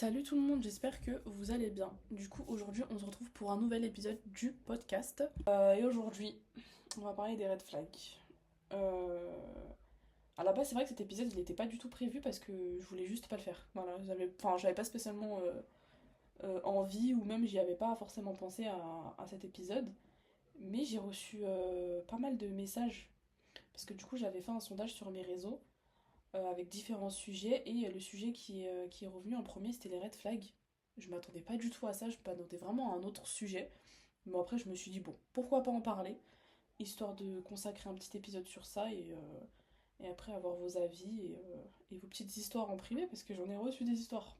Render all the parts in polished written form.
Salut tout le monde, j'espère que vous allez bien. Du coup, aujourd'hui, on se retrouve pour un nouvel épisode du podcast. Et aujourd'hui, on va parler des red flags. Euh, À la base, c'est vrai que cet épisode, il n'était pas du tout prévu parce que je voulais juste pas le faire. Voilà, j'avais pas spécialement envie ou même j'y avais pas forcément pensé à cet épisode. Mais j'ai reçu pas mal de messages parce que du coup, j'avais fait un sondage sur mes réseaux avec différents sujets et le sujet qui est revenu en premier c'était les red flags. Je m'attendais pas du tout à ça, je m'attendais vraiment à un autre sujet. Mais après je me suis dit bon, pourquoi pas en parler, histoire de consacrer un petit épisode sur ça et après avoir vos avis et vos petites histoires en privé parce que j'en ai reçu des histoires.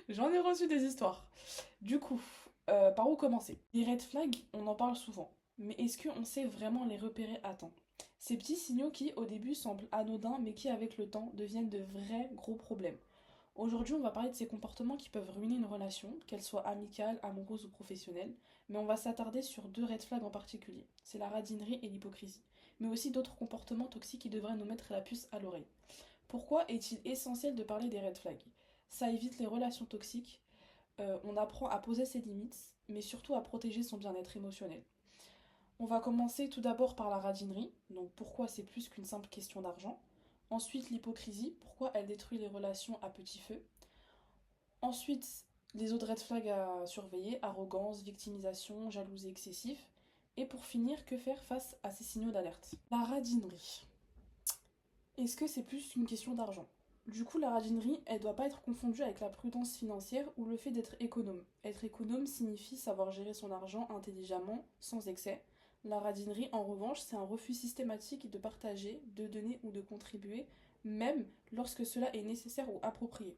J'en ai reçu des histoires. Du coup, par où commencer? Les red flags, on en parle souvent. Mais est-ce qu'on sait vraiment les repérer à temps? Ces petits signaux qui, au début, semblent anodins, mais qui, avec le temps, deviennent de vrais gros problèmes. Aujourd'hui, on va parler de ces comportements qui peuvent ruiner une relation, qu'elle soit amicale, amoureuse ou professionnelle, mais on va s'attarder sur deux red flags en particulier. C'est la radinerie et l'hypocrisie, mais aussi d'autres comportements toxiques qui devraient nous mettre la puce à l'oreille. Pourquoi est-il essentiel de parler des red flags? Ça évite les relations toxiques, on apprend à poser ses limites, mais surtout à protéger son bien-être émotionnel. On va commencer tout d'abord par la radinerie, donc pourquoi c'est plus qu'une simple question d'argent. Ensuite, l'hypocrisie, pourquoi elle détruit les relations à petit feu. Ensuite, les autres red flags à surveiller, arrogance, victimisation, jalousie excessive. Et pour finir, que faire face à ces signaux d'alerte? La radinerie. Est-ce que c'est plus qu'une question d'argent? Du coup, la radinerie, elle doit pas être confondue avec la prudence financière ou le fait d'être économe. Être économe signifie savoir gérer son argent intelligemment, sans excès. La radinerie, en revanche, c'est un refus systématique de partager, de donner ou de contribuer, même lorsque cela est nécessaire ou approprié.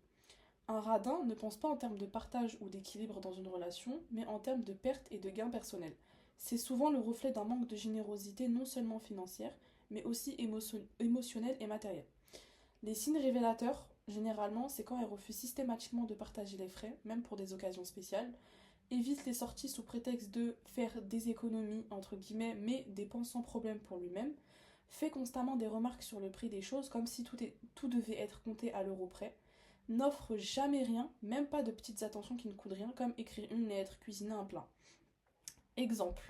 Un radin ne pense pas en termes de partage ou d'équilibre dans une relation, mais en termes de perte et de gain personnel. C'est souvent le reflet d'un manque de générosité non seulement financière, mais aussi émotionnelle et matérielle. Les signes révélateurs, généralement, c'est quand elle refuse systématiquement de partager les frais, même pour des occasions spéciales, évite les sorties sous prétexte de faire des économies, entre guillemets, mais dépense sans problème pour lui-même, fait constamment des remarques sur le prix des choses comme si tout devait être compté à l'euro près, n'offre jamais rien, même pas de petites attentions qui ne coûtent rien, comme écrire une lettre, cuisiner un plat. Exemple.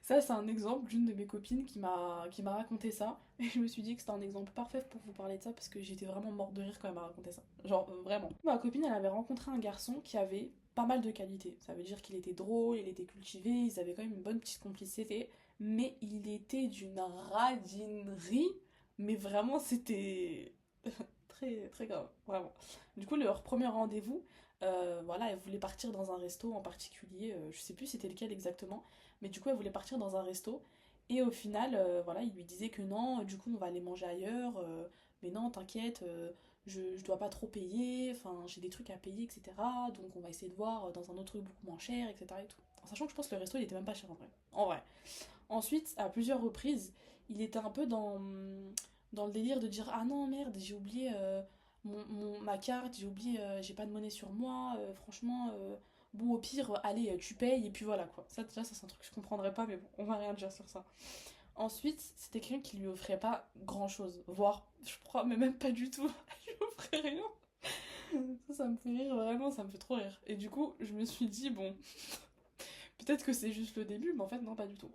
Ça, c'est un exemple d'une de mes copines qui m'a raconté ça. Et je me suis dit que c'était un exemple parfait pour vous parler de ça parce que j'étais vraiment morte de rire quand elle m'a raconté ça. Genre, vraiment. Ma copine, elle avait rencontré un garçon qui avait pas mal de qualités. Ça veut dire qu'il était drôle, il était cultivé, ils avaient quand même une bonne petite complicité. Mais il était d'une radinerie. Mais vraiment, c'était très, très grave. Vraiment. Du coup, leur premier rendez-vous, voilà, elle voulait partir dans un resto en particulier. Je sais plus c'était lequel exactement. Mais du coup, elle voulait partir dans un resto. Et au final, voilà, il lui disait que non, du coup, on va aller manger ailleurs. Mais non, t'inquiète, je dois pas trop payer. Enfin, j'ai des trucs à payer, etc. Donc, on va essayer de voir dans un autre truc beaucoup moins cher, etc. Et tout. En sachant que je pense que le resto, il était même pas cher en vrai. En vrai. Ensuite, à plusieurs reprises, il était un peu dans le délire de dire ah non, merde, j'ai oublié ma carte, j'ai oublié, j'ai pas de monnaie sur moi, franchement. Bon, au pire, allez, tu payes et puis voilà quoi. Ça, déjà, ça c'est un truc que je comprendrais pas, mais bon, on va rien dire sur ça. Ensuite, c'était quelqu'un qui lui offrait pas grand chose, voire, je crois, mais même pas du tout. Il lui offrait rien. Ça me fait rire, vraiment, ça me fait trop rire. Et du coup, je me suis dit, bon, peut-être que c'est juste le début, mais en fait, non, pas du tout.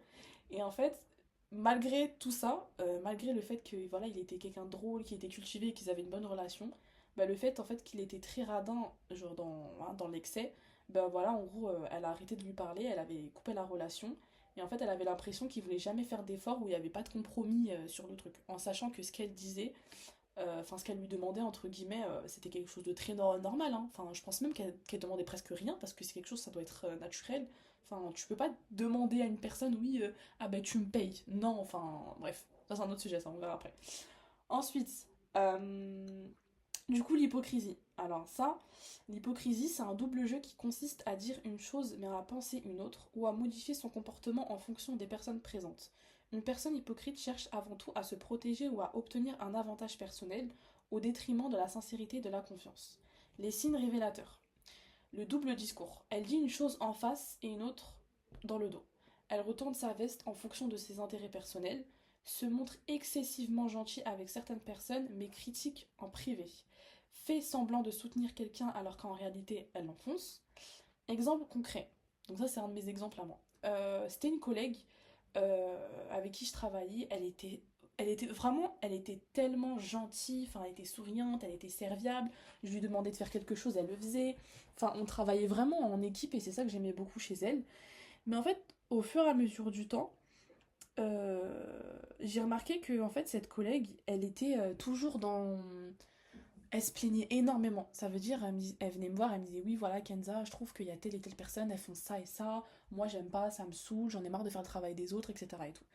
Et en fait, malgré tout ça, malgré le fait que voilà, il était quelqu'un de drôle, qu'il était cultivé, qu'ils avaient une bonne relation, bah, le fait en fait qu'il était très radin, genre dans l'excès, ben voilà, en gros, elle a arrêté de lui parler, elle avait coupé la relation. Et en fait, elle avait l'impression qu'il voulait jamais faire d'efforts, où il n'y avait pas de compromis sur le truc. En sachant que ce qu'elle disait, enfin ce qu'elle lui demandait, entre guillemets, c'était quelque chose de très normal. Hein. Enfin, je pense même qu'elle demandait presque rien, parce que c'est quelque chose, ça doit être naturel. Enfin, tu peux pas demander à une personne, oui, ah ben tu me payes. Non, enfin, bref, ça c'est un autre sujet, ça on verra après. Ensuite, du coup, l'hypocrisie. Alors ça, l'hypocrisie, c'est un double jeu qui consiste à dire une chose mais à penser une autre, ou à modifier son comportement en fonction des personnes présentes. Une personne hypocrite cherche avant tout à se protéger ou à obtenir un avantage personnel au détriment de la sincérité et de la confiance. Les signes révélateurs. Le double discours. Elle dit une chose en face et une autre dans le dos. Elle retourne sa veste en fonction de ses intérêts personnels, se montre excessivement gentille avec certaines personnes mais critique en privé. fait semblant de soutenir quelqu'un alors qu'en réalité elle l'enfonce. Exemple concret. Donc ça c'est un de mes exemples à moi. C'était une collègue avec qui je travaillais. Elle était tellement gentille. Enfin, elle était souriante, elle était serviable. Je lui demandais de faire quelque chose, elle le faisait. Enfin, on travaillait vraiment en équipe et c'est ça que j'aimais beaucoup chez elle. Mais en fait, au fur et à mesure du temps, j'ai remarqué que en fait cette collègue, elle était toujours dans elle se plaignait énormément. Ça veut dire, elle venait me voir, elle me disait oui, voilà, Kenza, je trouve qu'il y a telle et telle personne, elles font ça et ça. Moi, j'aime pas, ça me saoule, j'en ai marre de faire le travail des autres, etc. et tout.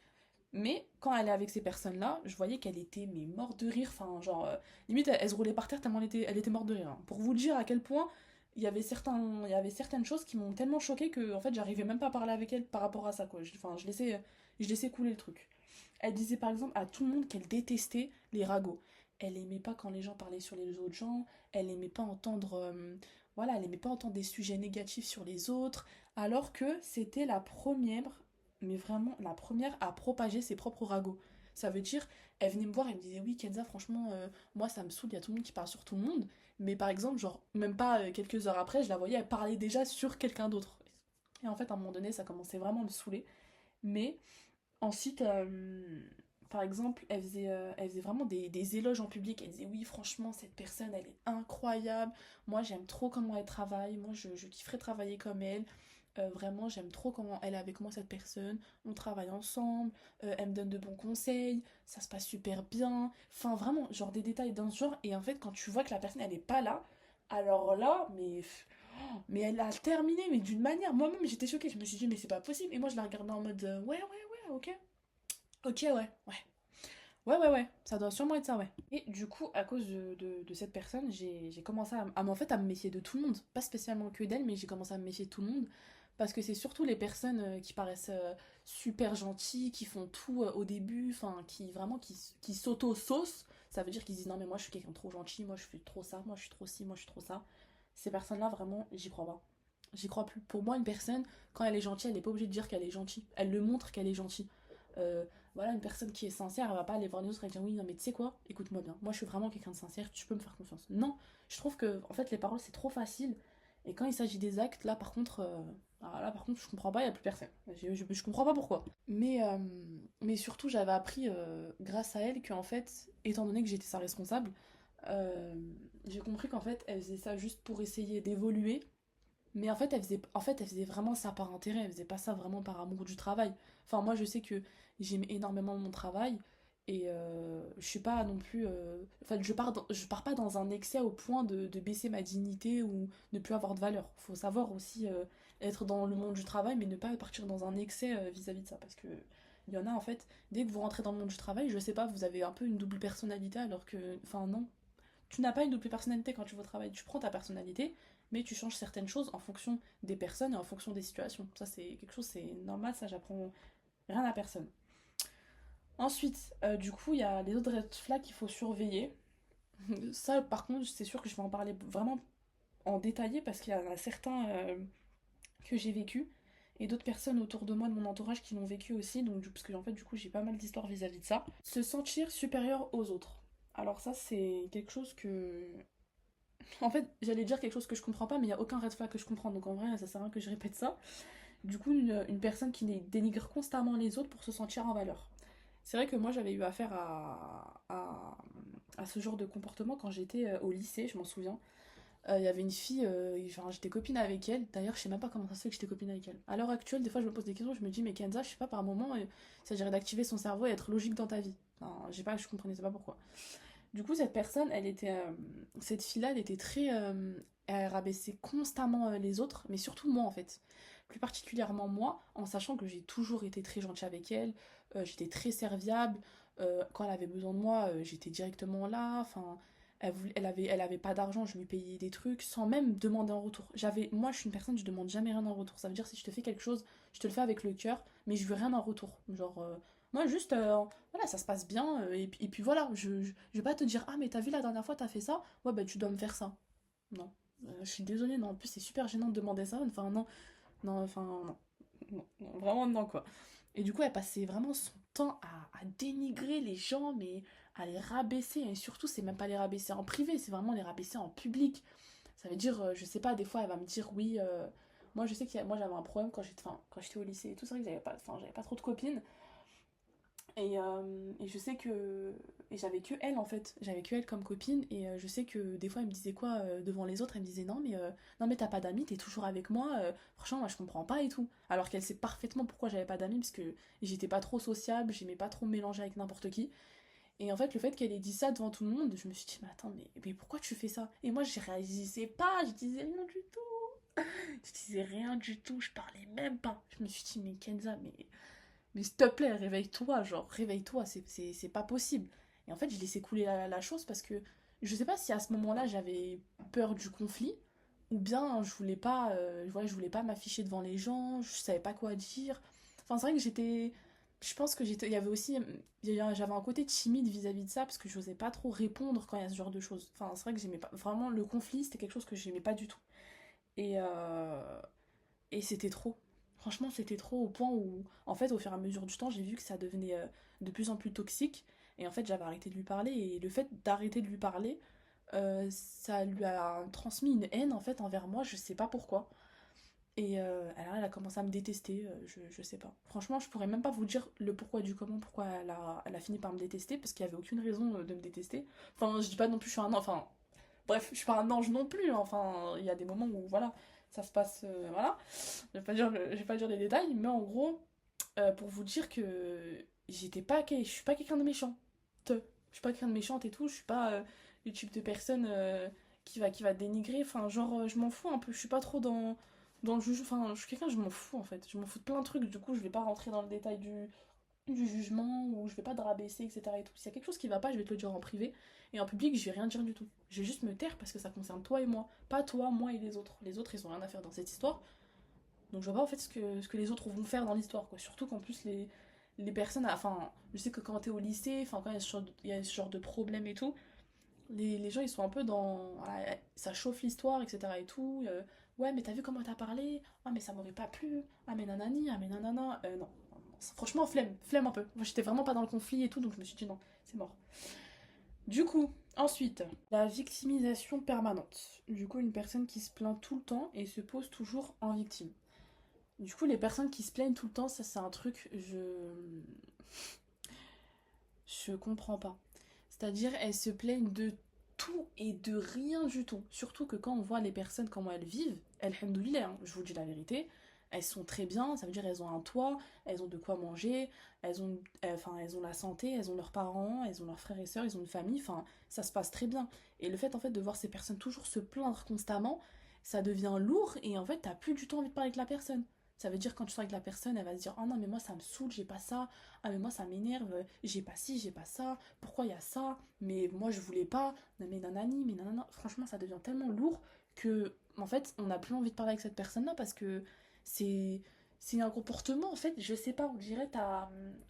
Mais quand elle est avec ces personnes-là, je voyais qu'elle était mais morte de rire. Enfin, genre, limite, elle se roulait par terre tellement elle était morte de rire, hein. Pour vous dire à quel point il y avait certaines choses qui m'ont tellement choquée que en fait, j'arrivais même pas à parler avec elle par rapport à ça, quoi. Enfin, je laissais couler le truc. Elle disait par exemple à tout le monde qu'elle détestait les ragots. Elle aimait pas quand les gens parlaient sur les autres gens. Elle aimait pas entendre, voilà, elle aimait pas entendre des sujets négatifs sur les autres. Alors que c'était la première, mais vraiment la première à propager ses propres ragots. Ça veut dire, elle venait me voir, elle me disait oui Kenza, franchement, moi ça me saoule, il y a tout le monde qui parle sur tout le monde. Mais par exemple, genre, même pas quelques heures après, je la voyais, elle parlait déjà sur quelqu'un d'autre. Et en fait, à un moment donné, ça commençait vraiment à me saouler. Mais ensuite, par exemple, elle faisait vraiment des éloges en public. Elle disait oui, franchement, cette personne, elle est incroyable. Moi, j'aime trop comment elle travaille. Moi, je kifferais travailler comme elle. Vraiment, j'aime trop comment elle est avec moi, cette personne. On travaille ensemble. Elle me donne de bons conseils. Ça se passe super bien. Enfin, vraiment, genre des détails dans ce genre. Et en fait, quand tu vois que la personne, elle est pas là, alors là, mais elle a terminé, mais d'une manière. Moi-même, j'étais choquée. Je me suis dit, mais c'est pas possible. Et moi, je la regardais en mode, ouais, ouais, ouais, ok. Ok, ouais, ouais. Ouais, ouais, ouais, ça doit sûrement être ça, ouais. Et du coup, à cause de cette personne, j'ai commencé en fait, à me méfier de tout le monde. Pas spécialement que d'elle, mais j'ai commencé à me méfier de tout le monde. Parce que c'est surtout les personnes qui paraissent super gentilles, qui font tout au début, enfin, qui s'auto-saucent. Ça veut dire qu'ils disent non, mais moi je suis quelqu'un de trop gentil, moi je suis trop ça, moi je suis trop ci, moi je suis trop ça. Ces personnes-là, vraiment, j'y crois pas. J'y crois plus. Pour moi, une personne, quand elle est gentille, elle n'est pas obligée de dire qu'elle est gentille. Elle le montre qu'elle est gentille. Euh, voilà, une personne qui est sincère, elle va pas aller voir les autres et dire oui, non, mais tu sais quoi, écoute-moi bien. Moi, je suis vraiment quelqu'un de sincère, tu peux me faire confiance. Non, je trouve que, en fait, les paroles, c'est trop facile. Et quand il s'agit des actes, là, par contre, je comprends pas, il y a plus personne. Je comprends pas pourquoi. Mais surtout, j'avais appris, grâce à elle, qu'en fait, étant donné que j'étais sa responsable, euh, j'ai compris qu'en fait, elle faisait ça juste pour essayer d'évoluer, mais en fait, elle faisait vraiment ça par intérêt, elle faisait pas ça vraiment par amour du travail. Enfin, moi, je sais que j'aime énormément mon travail et je suis pas non plus. Enfin, je pars pas dans un excès au point de baisser ma dignité ou ne plus avoir de valeur. Faut savoir aussi être dans le monde du travail, mais ne pas partir dans un excès vis-à-vis de ça. Parce que il y en a, en fait, dès que vous rentrez dans le monde du travail, je sais pas, vous avez un peu une double personnalité alors que. Enfin, non, tu n'as pas une double personnalité quand tu vas au travail. Tu prends ta personnalité, mais tu changes certaines choses en fonction des personnes et en fonction des situations. Ça, c'est quelque chose, c'est normal, ça, j'apprends rien à personne. Ensuite, du coup, il y a les autres red flags qu'il faut surveiller. Ça, par contre, c'est sûr que je vais en parler vraiment en détaillé parce qu'il y en a certains que j'ai vécu et d'autres personnes autour de moi, de mon entourage, qui l'ont vécu aussi. Donc, parce que en fait, du coup, j'ai pas mal d'histoires vis-à-vis de ça. Se sentir supérieur aux autres. Alors ça, c'est quelque chose que en fait, j'allais dire quelque chose que je comprends pas, mais il n'y a aucun red flag que je comprends, donc en vrai, ça sert à rien que je répète ça. Du coup, une personne qui dénigre constamment les autres pour se sentir en valeur. C'est vrai que moi, j'avais eu affaire à ce genre de comportement quand j'étais au lycée, je m'en souviens. Il y avait une fille, enfin, j'étais copine avec elle. D'ailleurs, je sais même pas comment ça se fait que j'étais copine avec elle. À l'heure actuelle, des fois, je me pose des questions, je me dis, mais Kenza, je sais pas, par moment, il s'agirait d'activer son cerveau et être logique dans ta vie. Enfin, j'ai pas, je comprenais pas pourquoi. Du coup, cette personne, cette fille-là, elle était très, elle rabaissait constamment les autres, mais surtout moi en fait. Plus particulièrement moi, en sachant que j'ai toujours été très gentille avec elle, j'étais très serviable. Quand elle avait besoin de moi, j'étais directement là. Enfin, elle avait pas d'argent, je lui payais des trucs sans même demander en retour. Moi, je suis une personne, je demande jamais rien en retour. Ça veut dire si je te fais quelque chose, je te le fais avec le cœur, mais je veux rien en retour. Genre, moi, juste, voilà, ça se passe bien, et puis voilà, je vais pas te dire, ah, mais t'as vu la dernière fois, t'as fait ça, ouais, bah tu dois me faire ça. Non. Je suis désolée, non, en plus, c'est super gênant de demander ça, enfin, non, non, enfin, non, non, non, vraiment non, quoi. Et du coup, elle passait vraiment son temps à dénigrer les gens, mais à les rabaisser. Et surtout, c'est même pas les rabaisser en privé, c'est vraiment les rabaisser en public. Ça veut dire, je sais pas, des fois, elle va me dire, oui, moi, je sais que moi, j'avais un problème quand j'étais au lycée et tout. C'est vrai que j'avais pas trop de copines. Et je sais que. Et j'avais que elle en fait. J'avais que elle comme copine. Et je sais que des fois elle me disait quoi devant les autres. Elle me disait non, mais t'as pas d'amis, t'es toujours avec moi. Franchement, moi je comprends pas et tout. Alors qu'elle sait parfaitement pourquoi j'avais pas d'amis. Parce que j'étais pas trop sociable, j'aimais pas trop me mélanger avec n'importe qui. Et en fait, le fait qu'elle ait dit ça devant tout le monde, je me suis dit, mais attends, mais pourquoi tu fais ça? Et moi je réalisais pas, je disais rien du tout. Je disais rien du tout, je parlais même pas. Je me suis dit, mais Kenza, mais s'il te plaît, réveille-toi, genre, réveille-toi, c'est pas possible. Et en fait, j'ai laissé couler la chose parce que je sais pas si à ce moment-là j'avais peur du conflit ou bien je voulais pas m'afficher devant les gens, je savais pas quoi dire. Enfin, c'est vrai que je pense que j'étais, il y avait aussi, j'avais un côté timide vis-à-vis de ça parce que je n'osais pas trop répondre quand il y a ce genre de choses. Enfin, c'est vrai que j'aimais pas, vraiment, le conflit, c'était quelque chose que j'aimais pas du tout. Et, et c'était trop. Franchement, c'était trop au point où, en fait, au fur et à mesure du temps, j'ai vu que ça devenait de plus en plus toxique. Et en fait, j'avais arrêté de lui parler. Et le fait d'arrêter de lui parler, ça lui a transmis une haine, en fait, envers moi. Je sais pas pourquoi. Et alors, elle a commencé à me détester. Je sais pas. Franchement, je pourrais même pas vous dire le pourquoi du comment, pourquoi elle a fini par me détester. Parce qu'il y avait aucune raison de me détester. Enfin, je dis pas non plus, je suis un... Enfin, bref, je suis pas un ange non plus, hein. Enfin, il y a des moments où, voilà, ça se passe, voilà. Je vais pas dire les détails, mais en gros, pour vous dire que je suis pas quelqu'un de méchant. Je suis pas quelqu'un de méchante et tout, je suis pas le type de personne qui va dénigrer. Enfin, genre, je m'en fous un peu, je suis pas trop dans le juge. Enfin, je suis quelqu'un, je m'en fous en fait. Je m'en fous de plein de trucs, du coup, je vais pas rentrer dans le détail du jugement ou je vais pas te rabaisser, etc. Et tout. S'il y a quelque chose qui va pas, je vais te le dire en privé. Et en public, je vais rien dire du tout. Je vais juste me taire parce que ça concerne toi et moi. Pas toi, moi et les autres. Les autres, ils ont rien à faire dans cette histoire. Donc je vois pas en fait ce que les autres vont faire dans l'histoire, quoi. Surtout qu'en plus, les personnes. Enfin, je sais que quand t'es au lycée, enfin, quand il y a ce genre de problème et tout, les gens ils sont un peu dans. Voilà, ça chauffe l'histoire, etc. et tout. Ouais, mais t'as vu comment t'as parlé? Ah, mais ça m'aurait pas plu. Ah, mais nanani, ah, mais nanana. Non. Franchement, flemme un peu. Moi, j'étais vraiment pas dans le conflit et tout, donc je me suis dit non, c'est mort. Du coup, ensuite, la victimisation permanente. Du coup, une personne qui se plaint tout le temps et se pose toujours en victime. Du coup, les personnes qui se plaignent tout le temps, ça c'est un truc, je comprends pas. C'est-à-dire, elles se plaignent de tout et de rien du tout. Surtout que quand on voit les personnes comment elles vivent, alhamdoulilah, hein, je vous dis la vérité, elles sont très bien, ça veut dire elles ont un toit, elles ont de quoi manger, elles ont la santé, elles ont leurs parents, elles ont leurs frères et sœurs, ils ont une famille, enfin, ça se passe très bien. Et le fait en fait de voir ces personnes toujours se plaindre constamment, ça devient lourd et en fait t'as plus du tout envie de parler avec la personne. Ça veut dire quand tu sors avec la personne, elle va se dire oh non mais moi ça me saoule, j'ai pas ça, ah mais moi ça m'énerve, j'ai pas ci, j'ai pas ça, pourquoi il y a ça, mais moi je voulais pas, non mais nanani, mais nanana. Franchement ça devient tellement lourd que en fait on n'a plus envie de parler avec cette personne là parce que c'est c'est un comportement en fait, je sais pas, on dirait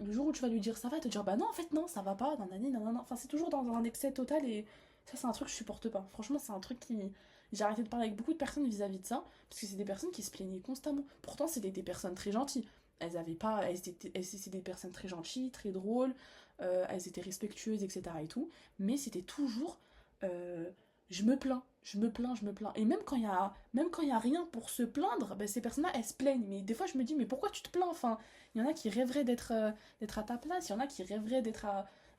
le jour où tu vas lui dire ça va, te dire bah non en fait non ça va pas, nanani, nanana. Enfin c'est toujours dans un excès total et ça c'est un truc que je supporte pas. Franchement c'est un truc qui j'ai arrêté de parler avec beaucoup de personnes vis-à-vis de ça parce que c'est des personnes qui se plaignaient constamment. Pourtant c'était des personnes très gentilles. C'était des personnes très gentilles, très drôles, elles étaient respectueuses, etc. et tout. Mais c'était toujours, euh, je me plains, je me plains, je me plains. Et même quand il y a rien pour se plaindre, ben, ces personnes-là, elles se plaignent. Mais des fois, je me dis, mais pourquoi tu te plains? Enfin, il y en a qui rêveraient d'être à ta place, il y en a qui rêveraient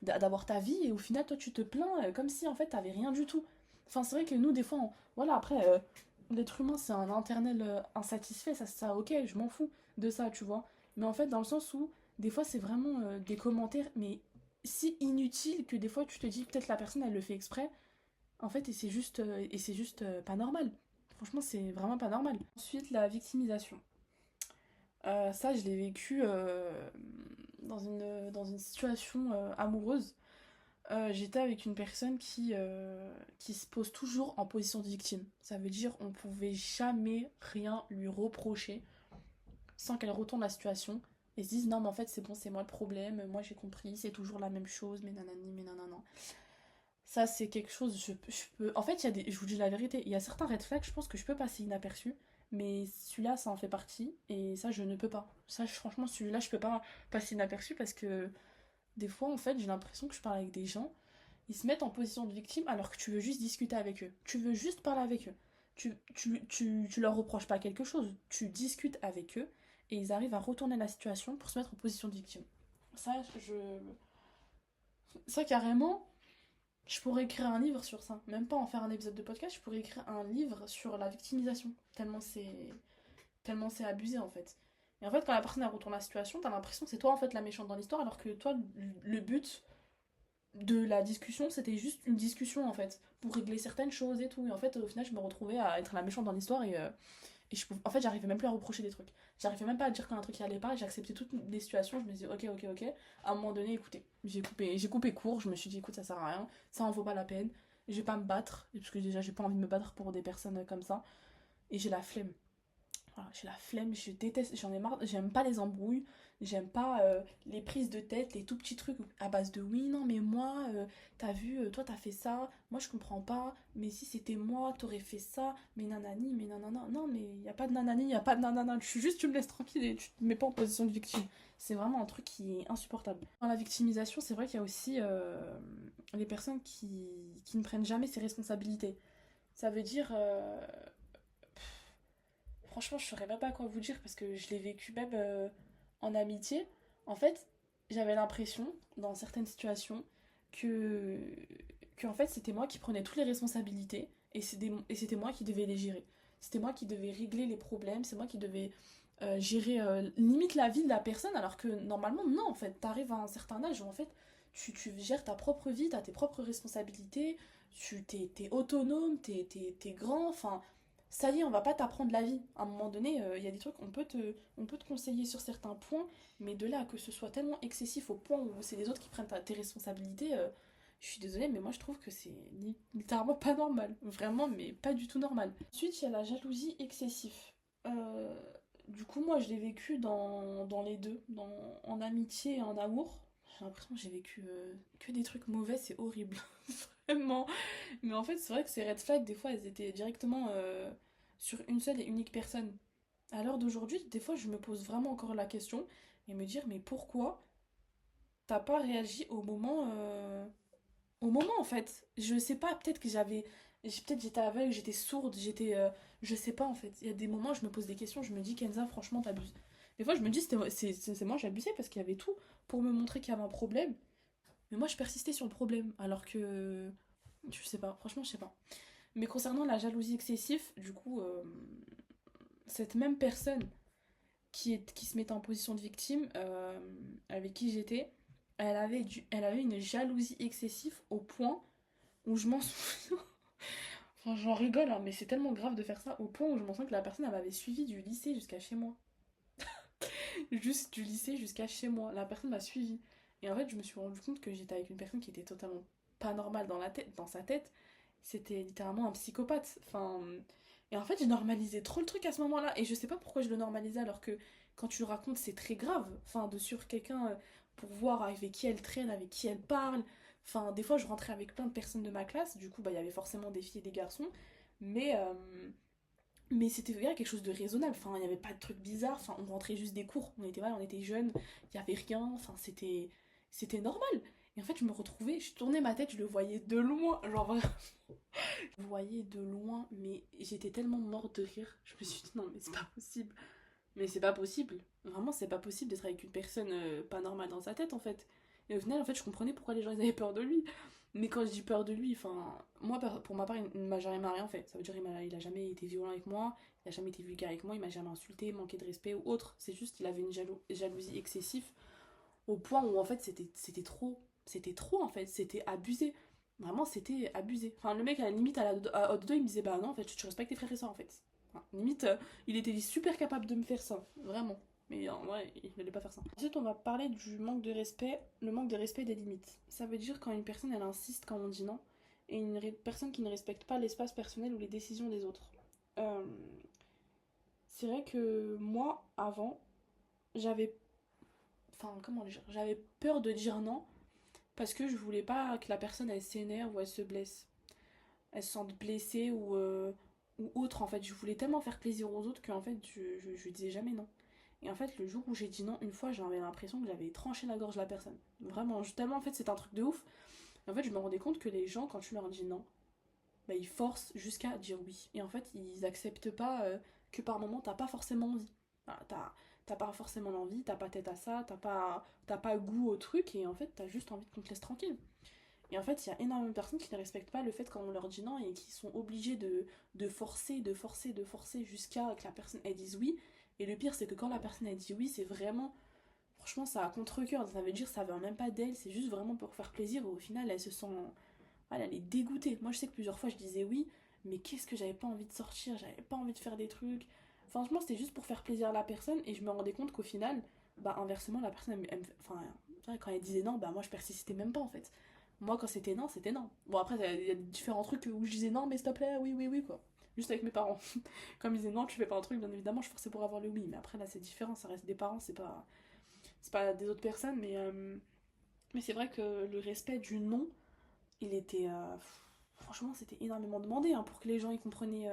d'avoir ta vie, et au final, toi, tu te plains comme si, en fait, t'avais rien du tout. Enfin, c'est vrai que nous, des fois, voilà, après, l'être humain, c'est un internel insatisfait, ça, ok, je m'en fous de ça, tu vois. Mais en fait, dans le sens où, des fois, c'est vraiment des commentaires, mais si inutiles que des fois, tu te dis, peut-être la personne, elle le fait exprès, en fait, et c'est juste pas normal. Franchement, c'est vraiment pas normal. Ensuite, la victimisation. Ça, je l'ai vécu dans une situation amoureuse. J'étais avec une personne qui se pose toujours en position de victime. Ça veut dire on pouvait jamais rien lui reprocher sans qu'elle retourne la situation et se dise non mais en fait c'est bon c'est moi le problème, moi j'ai compris, c'est toujours la même chose, mais nanani, mais nanana. Ça c'est quelque chose, je peux... En fait il y a des... je vous dis la vérité, il y a certains red flags je pense que je peux passer inaperçu, mais celui-là ça en fait partie et ça je ne peux pas. Ça franchement celui-là je peux pas passer inaperçu parce que Des fois, en fait, j'ai l'impression que je parle avec des gens, ils se mettent en position de victime alors que tu veux juste discuter avec eux. Tu veux juste parler avec eux. Tu leur reproches pas quelque chose, tu discutes avec eux et ils arrivent à retourner la situation pour se mettre en position de victime. Ça, je... Ça, carrément, je pourrais écrire un livre sur ça. Même pas en faire un épisode de podcast, je pourrais écrire un livre sur la victimisation. Tellement c'est abusé, en fait. Et en fait, quand la personne elle retourne la situation, t'as l'impression que c'est toi, en fait, la méchante dans l'histoire, alors que toi, le but de la discussion, c'était juste une discussion, en fait, pour régler certaines choses et tout. Et en fait, au final, je me retrouvais à être la méchante dans l'histoire en fait, j'arrivais même plus à reprocher des trucs. J'arrivais même pas à dire quand un truc y allait pas. J'acceptais toutes les situations. Je me disais, ok. À un moment donné, écoutez, j'ai coupé court. Je me suis dit, écoute, ça sert à rien. Ça en vaut pas la peine. Je vais pas me battre. Parce que déjà, j'ai pas envie de me battre pour des personnes comme ça. Et j'ai la flemme. Voilà, j'ai la flemme, je déteste, j'en ai marre, j'aime pas les embrouilles, j'aime pas les prises de tête, les tout petits trucs à base de oui, non, mais moi, t'as vu, toi t'as fait ça, moi je comprends pas, mais si c'était moi, t'aurais fait ça, mais nanani, mais nanana, non, mais y a pas de nanani, y a pas de nanana, tu me laisses tranquille et tu te mets pas en position de victime. C'est vraiment un truc qui est insupportable. Dans la victimisation, c'est vrai qu'il y a aussi les personnes qui ne prennent jamais ses responsabilités. Ça veut dire, franchement, je saurais même pas quoi vous dire parce que je l'ai vécu même en amitié. En fait, j'avais l'impression, dans certaines situations, que, en fait, c'était moi qui prenais toutes les responsabilités et c'était moi qui devais les gérer. C'était moi qui devais régler les problèmes, c'est moi qui devais gérer limite la vie de la personne, alors que normalement, non, en fait, t'arrives à un certain âge où en fait, tu gères ta propre vie, t'as tes propres responsabilités, t'es autonome, t'es grand, enfin ça y est, on va pas t'apprendre la vie. À un moment donné, il y a des trucs, on peut te conseiller sur certains points, mais de là à que ce soit tellement excessif au point où c'est les autres qui prennent tes responsabilités, je suis désolée, mais moi je trouve que c'est littéralement pas normal. Vraiment, mais pas du tout normal. Ensuite, il y a la jalousie excessive. Euh, du coup, moi je l'ai vécu dans les deux, en amitié et en amour. J'ai l'impression que j'ai vécu que des trucs mauvais, c'est horrible. Vraiment. Mais en fait, c'est vrai que ces red flags, des fois, elles étaient directement sur une seule et unique personne. À l'heure d'aujourd'hui, des fois, je me pose vraiment encore la question et me dire, mais pourquoi t'as pas réagi au moment, en fait? Je sais pas, peut-être que peut-être j'étais aveugle, j'étais sourde, je sais pas, en fait. Il y a des moments, je me pose des questions, je me dis, Kenza, franchement, t'abuses. Des fois, je me dis, c'est moi, j'abusais parce qu'il y avait tout pour me montrer qu'il y avait un problème. Mais moi, je persistais sur le problème, alors que... Je sais pas, franchement, je sais pas. Mais concernant la jalousie excessive, du coup, cette même personne qui se mettait en position de victime, avec qui j'étais, elle avait une jalousie excessive au point où je m'en souviens. Enfin, j'en rigole, hein, mais c'est tellement grave de faire ça, au point où je m'en souviens que la personne, elle m'avait suivi du lycée jusqu'à chez moi. Juste du lycée jusqu'à chez moi. La personne m'a suivi. Et en fait, je me suis rendu compte que j'étais avec une personne qui était totalement pas normale dans sa tête. C'était littéralement un psychopathe. Enfin, et en fait, j'ai normalisé trop le truc à ce moment-là. Et je sais pas pourquoi je le normalisais alors que quand tu le racontes, c'est très grave. Enfin, de suivre quelqu'un pour voir avec qui elle traîne, avec qui elle parle. Enfin, des fois, je rentrais avec plein de personnes de ma classe. Du coup, bah, il y avait forcément des filles et des garçons. Mais, euh, mais c'était quelque chose de raisonnable. Enfin, il n'y avait pas de trucs bizarres. Enfin, on rentrait juste des cours. On était jeunes. Il n'y avait rien. Enfin, c'était normal. Et en fait, je me retrouvais, je tournais ma tête, je le voyais de loin. Genre, vraiment, je le voyais de loin. Mais j'étais tellement morte de rire. Je me suis dit, non, mais c'est pas possible. Mais c'est pas possible. Vraiment, c'est pas possible d'être avec une personne pas normale dans sa tête, en fait. Et au final, en fait, je comprenais pourquoi les gens ils avaient peur de lui. Mais quand je dis peur de lui, enfin, moi, pour ma part, il ne m'a jamais rien fait. Ça veut dire il a jamais été violent avec moi, il a jamais été vulgaire avec moi, il m'a jamais insulté, manqué de respect ou autre. C'est juste qu'il avait une jalousie excessive au point où, en fait, c'était trop. C'était trop, en fait. C'était abusé. Vraiment, c'était abusé. Enfin, le mec, à la limite, à haute deux, il me disait, bah non, en fait, tu respectes tes frères et sœurs, en fait. Enfin, limite, il était super capable de me faire ça. Vraiment. Mais en vrai, il n'allait pas faire ça. Ensuite, on va parler du manque de respect, le manque de respect des limites. Ça veut dire quand une personne, elle insiste quand on dit non, et une personne qui ne respecte pas l'espace personnel ou les décisions des autres. Euh, c'est vrai que moi, avant, j'avais... Enfin, comment dire? J'avais peur de dire non, parce que je voulais pas que la personne, elle s'énerve ou elle se blesse. Elle se sente blessée ou autre, en fait. Je voulais tellement faire plaisir aux autres qu'en fait, je disais jamais non. Et en fait, le jour où j'ai dit non, une fois, j'avais l'impression que j'avais tranché la gorge de la personne. Vraiment, tellement en fait, c'est un truc de ouf. En fait, je me rendais compte que les gens, quand tu leur dis non, bah, ils forcent jusqu'à dire oui. Et en fait, ils acceptent pas que par moment, t'as pas forcément envie. Voilà, t'as pas forcément l'envie, t'as pas tête à ça, t'as pas goût au truc, et en fait, t'as juste envie qu'on te laisse tranquille. Et en fait, il y a énormément de personnes qui ne respectent pas le fait quand on leur dit non et qui sont obligés de forcer, de forcer, de forcer jusqu'à que la personne elle dise oui. Et le pire, c'est que quand la personne elle dit oui, c'est vraiment. Franchement, ça a contre-cœur. Ça veut dire que ça vient même pas d'elle, c'est juste vraiment pour faire plaisir. Et au final, elle se sent. Elle est dégoûtée. Moi, je sais que plusieurs fois, je disais oui, mais qu'est-ce que j'avais pas envie de sortir, j'avais pas envie de faire des trucs. Franchement, c'était juste pour faire plaisir à la personne. Et je me rendais compte qu'au final, bah, inversement, la personne, enfin, quand elle disait non, bah, moi, je persistais même pas en fait. Moi, quand c'était non, c'était non. Bon, après, il y a différents trucs où je disais non, mais s'il te plaît, oui, oui, oui, quoi. Juste avec mes parents. Comme ils disaient non, tu fais pas un truc, bien évidemment, je forçais pour avoir le oui. Mais après, là, c'est différent, ça reste des parents, c'est pas des autres personnes. Mais c'est vrai que le respect du non, il était. Franchement, c'était énormément demandé hein, pour que les gens y comprenaient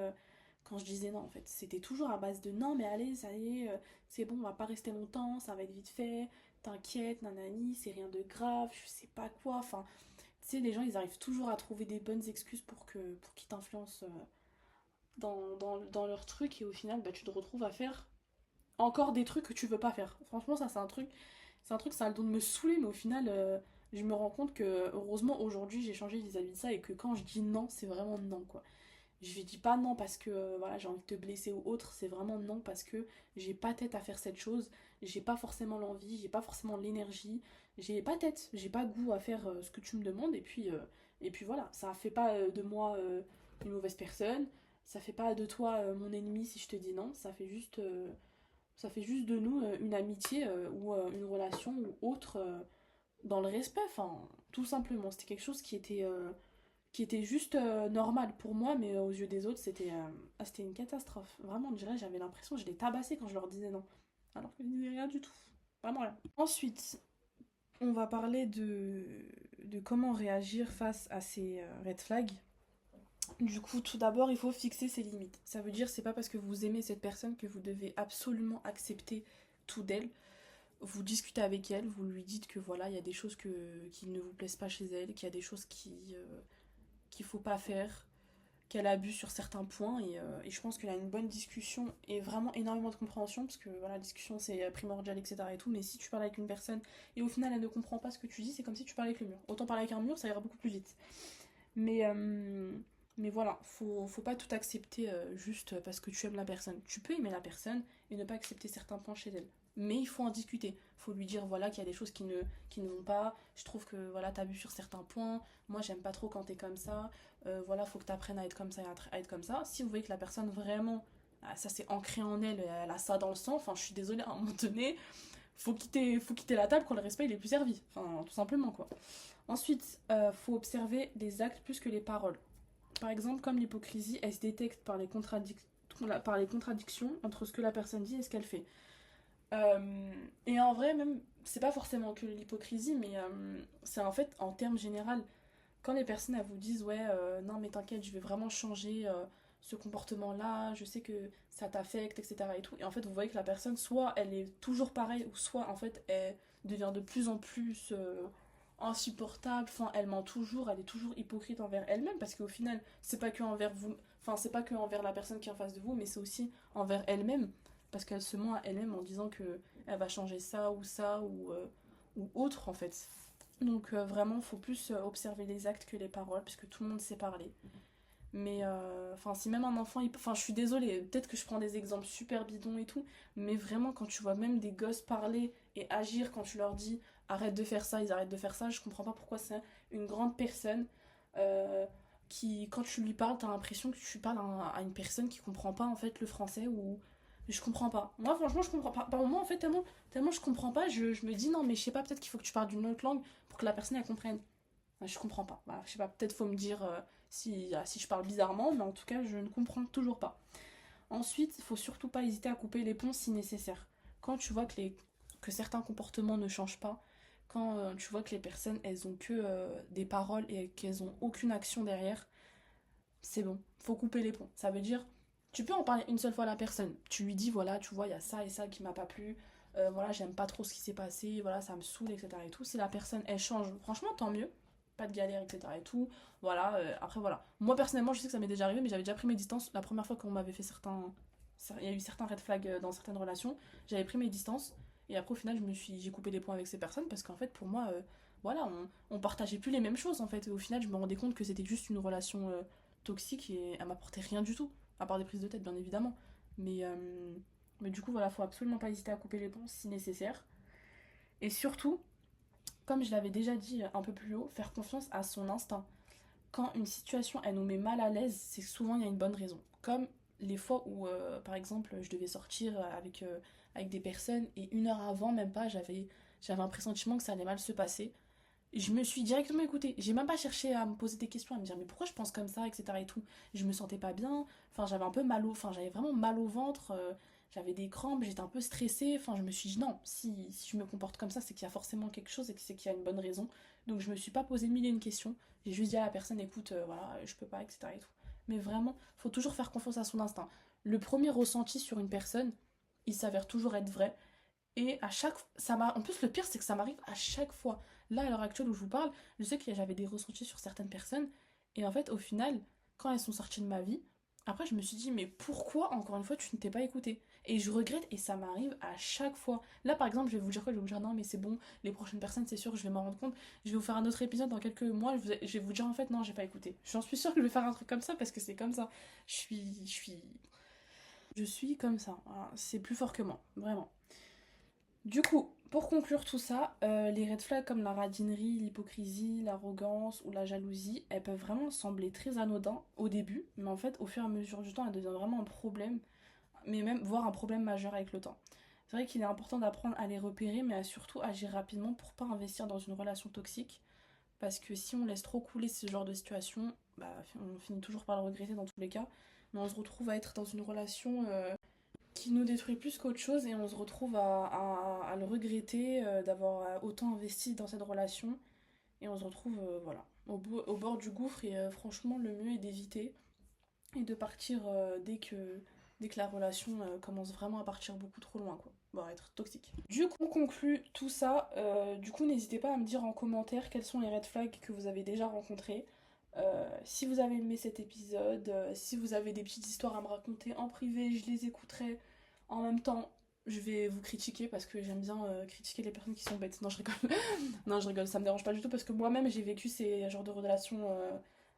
quand je disais non, en fait. C'était toujours à base de non, mais allez, ça y est, c'est bon, on va pas rester longtemps, ça va être vite fait, t'inquiète, nanani, c'est rien de grave, je sais pas quoi. Enfin, tu sais, les gens, ils arrivent toujours à trouver des bonnes excuses pour qu'ils t'influencent dans leur truc, et au final, bah, tu te retrouves à faire encore des trucs que tu veux pas faire. Franchement, ça, ça a le don de me saouler, mais au final, je me rends compte que, heureusement, aujourd'hui, j'ai changé vis-à-vis de ça, et que quand je dis non, c'est vraiment non, quoi. Je lui dis pas non parce que voilà, j'ai envie de te blesser ou autre, c'est vraiment non parce que j'ai pas tête à faire cette chose, j'ai pas forcément l'envie, j'ai pas forcément l'énergie, j'ai pas tête, j'ai pas goût à faire ce que tu me demandes, et puis voilà, ça fait pas de moi une mauvaise personne, ça fait pas de toi mon ennemi si je te dis non, ça fait juste de nous une amitié ou une relation ou autre dans le respect, enfin tout simplement, c'était quelque chose qui était juste normal pour moi, mais aux yeux des autres, c'était une catastrophe. Vraiment, on dirait, j'avais l'impression que je les tabassais quand je leur disais non. Alors qu'ils disaient rien du tout. Vraiment rien. Ensuite, on va parler de comment réagir face à ces red flags. Du coup, tout d'abord, il faut fixer ses limites. Ça veut dire, c'est pas parce que vous aimez cette personne que vous devez absolument accepter tout d'elle. Vous discutez avec elle, vous lui dites que voilà, il y a des choses qui ne vous plaisent pas chez elle, qu'il y a des choses qu'il faut pas faire, qu'elle abuse sur certains points, et je pense qu'elle a une bonne discussion et vraiment énormément de compréhension, parce que voilà, la discussion c'est primordial, etc. et tout, mais si tu parles avec une personne et au final elle ne comprend pas ce que tu dis, c'est comme si tu parlais avec le mur. Autant parler avec un mur, ça ira beaucoup plus vite. Mais, euh, mais voilà, faut pas tout accepter juste parce que tu aimes la personne. Tu peux aimer la personne et ne pas accepter certains points chez elle. Mais il faut en discuter. Faut lui dire voilà qu'il y a des choses qui ne vont pas. Je trouve que voilà, t'as vu sur certains points. Moi, j'aime pas trop quand t'es comme ça. Voilà, faut que t'apprennes à être comme ça et à être comme ça. Si vous voyez que la personne vraiment, ça c'est ancré en elle, elle a ça dans le sang. Enfin, je suis désolée, à un moment donné, faut quitter la table quand le respect il est plus servi. Enfin, tout simplement quoi. Ensuite, faut observer les actes plus que les paroles. Par exemple, comme l'hypocrisie, elle se détecte par les contradictions entre ce que la personne dit et ce qu'elle fait. Et en vrai, même, c'est pas forcément que l'hypocrisie, mais c'est en fait, en termes général, quand les personnes elles vous disent ouais, non mais t'inquiète, je vais vraiment changer ce comportement-là, je sais que ça t'affecte, etc. et tout. Et en fait, vous voyez que la personne, soit elle est toujours pareille, ou soit en fait, elle devient de plus en plus insupportable, enfin elle ment toujours, elle est toujours hypocrite envers elle-même, parce qu'au final c'est pas que envers vous, enfin c'est pas que envers la personne qui est en face de vous, mais c'est aussi envers elle-même, parce qu'elle se ment à elle-même en disant que elle va changer ça ou autre en fait. Donc vraiment faut plus observer les actes que les paroles, puisque tout le monde sait parler. Mais enfin si même un enfant, enfin je suis désolée, peut-être que je prends des exemples super bidons et tout, mais vraiment quand tu vois même des gosses parler et agir quand tu leur dis arrête de faire ça, ils arrêtent de faire ça, je comprends pas pourquoi c'est une grande personne qui, quand tu lui parles, t'as l'impression que tu parles à une personne qui comprend pas en fait le français, ou je comprends pas. Moi franchement je comprends pas. Par moment en fait tellement je comprends pas, je me dis non mais je sais pas, peut-être qu'il faut que tu parles d'une autre langue pour que la personne elle comprenne. Je comprends pas. Voilà, je sais pas, peut-être faut me dire si je parle bizarrement, mais en tout cas, je ne comprends toujours pas. Ensuite, il faut surtout pas hésiter à couper les ponts si nécessaire. Quand tu vois que certains comportements ne changent pas, quand tu vois que les personnes, elles ont que des paroles et qu'elles ont aucune action derrière, c'est bon, faut couper les ponts. Ça veut dire, Tu peux en parler une seule fois à la personne. Tu lui dis, voilà, tu vois, il y a ça et ça qui m'a pas plu. Voilà, j'aime pas trop ce qui s'est passé. Voilà, ça me saoule, etc. et tout. Si la personne, elle change, franchement, tant mieux. Pas de galère, etc. et tout. Voilà, après, voilà. Moi, personnellement, je sais que ça m'est déjà arrivé, mais j'avais déjà pris mes distances. La première fois qu'on m'avait fait certains. Il y a eu certains red flags dans certaines relations. J'avais pris mes distances. Et après, au final, j'ai coupé les points avec ces personnes parce qu'en fait, pour moi, voilà, on partageait plus les mêmes choses en fait. Et au final, je me rendais compte que c'était juste une relation toxique et elle m'apportait rien du tout. À part des prises de tête, bien évidemment. Mais, euh, mais du coup, voilà, faut absolument pas hésiter à couper les ponts si nécessaire. Et surtout, comme je l'avais déjà dit un peu plus haut, faire confiance à son instinct. Quand une situation, elle nous met mal à l'aise, c'est que souvent, il y a une bonne raison. Comme les fois où, par exemple, je devais sortir avec des personnes et une heure avant, même pas, j'avais un pressentiment que ça allait mal se passer. Je me suis directement écoutée. J'ai même pas cherché à me poser des questions, à me dire mais pourquoi je pense comme ça, etc. et tout. Je me sentais pas bien. Enfin, j'avais un peu mal au. Enfin, j'avais vraiment mal au ventre. J'avais des crampes, j'étais un peu stressée. Enfin, je me suis dit non, si je me comporte comme ça, c'est qu'il y a forcément quelque chose et que c'est qu'il y a une bonne raison. Donc, je me suis pas posé mille et une questions. J'ai juste dit à la personne écoute, voilà, je peux pas, etc. et tout. Mais vraiment, faut toujours faire confiance à son instinct. Le premier ressenti sur une personne, il s'avère toujours être vrai. Et à chaque en plus le pire c'est que ça m'arrive à chaque fois. Là à l'heure actuelle où je vous parle, je sais que j'avais des ressentis sur certaines personnes et en fait au final quand elles sont sorties de ma vie, après je me suis dit mais pourquoi encore une fois tu ne t'es pas écouté. Et je regrette et ça m'arrive à chaque fois. Là par exemple, je vais vous dire quoi? Je vais vous dire non mais c'est bon, les prochaines personnes c'est sûr, je vais m'en rendre compte. Je vais vous faire un autre épisode dans quelques mois, je vais vous dire en fait non, j'ai pas écouté. J'en suis sûre que je vais faire un truc comme ça parce que c'est comme ça. Je suis comme ça. Voilà, c'est plus fort que moi, vraiment. Du coup, pour conclure tout ça, les red flags comme la radinerie, l'hypocrisie, l'arrogance ou la jalousie, elles peuvent vraiment sembler très anodins au début, mais en fait, au fur et à mesure du temps, elles deviennent vraiment un problème, mais même voire un problème majeur avec le temps. C'est vrai qu'il est important d'apprendre à les repérer, mais à surtout agir rapidement pour pas investir dans une relation toxique, parce que si on laisse trop couler ce genre de situation, bah, on finit toujours par le regretter dans tous les cas, mais on se retrouve à être dans une relation qui nous détruit plus qu'autre chose et on se retrouve à le regretter d'avoir autant investi dans cette relation et on se retrouve voilà, au bord du gouffre et franchement le mieux est d'éviter et de partir dès que la relation commence vraiment à partir beaucoup trop loin quoi. Bon, à être toxique. Du coup, on conclut tout ça. Du coup, n'hésitez pas à me dire en commentaire quels sont les red flags que vous avez déjà rencontrés. Si vous avez aimé cet épisode, si vous avez des petites histoires à me raconter en privé, je les écouterai. En même temps, je vais vous critiquer parce que j'aime bien critiquer les personnes qui sont bêtes. Non, je rigole. Non, je rigole, ça me dérange pas du tout parce que moi-même j'ai vécu ces genres de relations,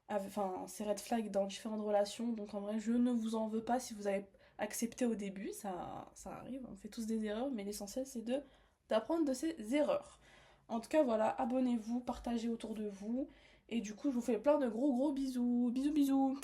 enfin ces red flags dans différentes relations. Donc en vrai, je ne vous en veux pas si vous avez accepté au début. Ça arrive, on fait tous des erreurs, mais l'essentiel c'est d'apprendre de ces erreurs. En tout cas, voilà, abonnez-vous, partagez autour de vous. Et du coup, je vous fais plein de gros gros bisous. Bisous, bisous.